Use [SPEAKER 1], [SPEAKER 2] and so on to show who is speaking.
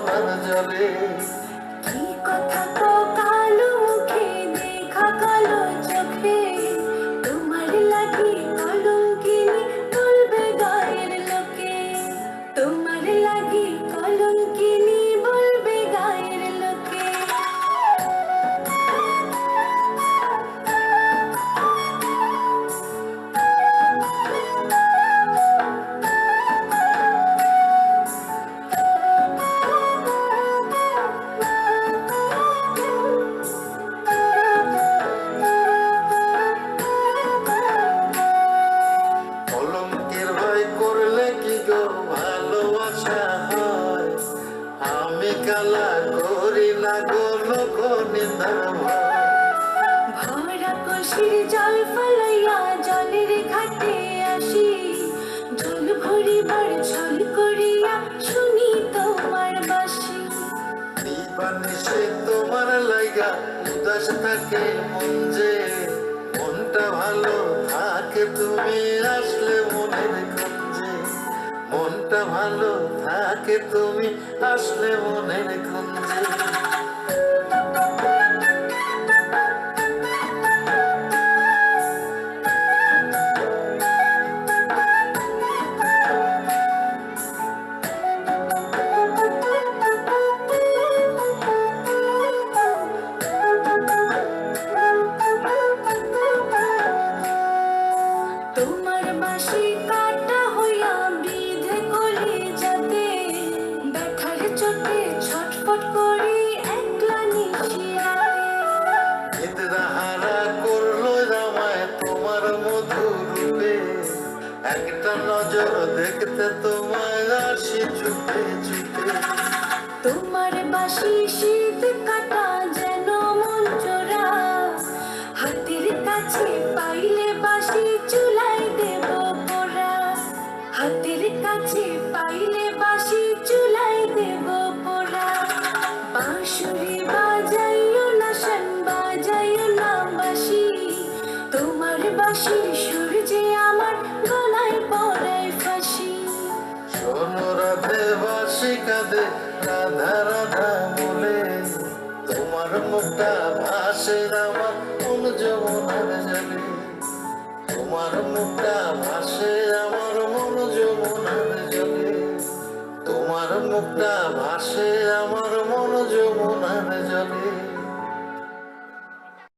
[SPEAKER 1] যমুনার জলে।
[SPEAKER 2] কি কথা কও কালো মুখে, দেখা কালো চোখে, তোমার লাগি কলঙ্কিনী বলবে গায়ের লোকে, তোমার লাগি কলঙ্কিনী বলবে গায়ের লোকে।
[SPEAKER 1] কলঙ্কের ভয় করলে কি গো ভালোবাসা হয়? আমি কালা করি না গো লোক নিন্দার ভয়।
[SPEAKER 2] ভরা কলসির জল ফলাইয়া জলের ঘাটে আসি, জল ভরিবার ছল করিয়া শুনি তোমার বাঁশি।
[SPEAKER 1] দিবানিশি তোমার লাইগা উদাস থাকে মন যে, মনটা ভালো থাকে তুমি আসলে মনের কুঞ্জে। মনটা ভালো থাকে তুমি আসলে মনের কুঞ্জে।
[SPEAKER 2] তোমার বাঁশি কাটা হইয়া বিধে কলি যাতে, ব্যথার চোটে ছটফট করি একলা নিশিরাতে।
[SPEAKER 1] নিদ্রাহারা করলো আমায় তোমার মধুর রূপে, একটা নজর দেখতে তোমায় আসি ছুটে ছুটে।
[SPEAKER 2] তোমার বাঁশি শীত কাটা যেন মন চোরা, হাতের কাছে পাইলে বাঁশি চুলাই দেব পোড়া, হাতের কাছে পাইলে বাঁশি চুলাই দেব পোড়া। বাঁশুরি বাজাইও না শান, বাজাইও না বাঁশি, তোমার বাঁশির সুর যে আমার গলায় পড়ায় ফাঁসি।
[SPEAKER 1] শোনো রাধে বাসি কাঁদে রাধা রাধা বলে, তোমার মুখটা ভাসে আমার কোন যমুনার জলে। তোমার মুখটা ভাসে আমার মন যমুনার জলে। তোমার মুখটা ভাসে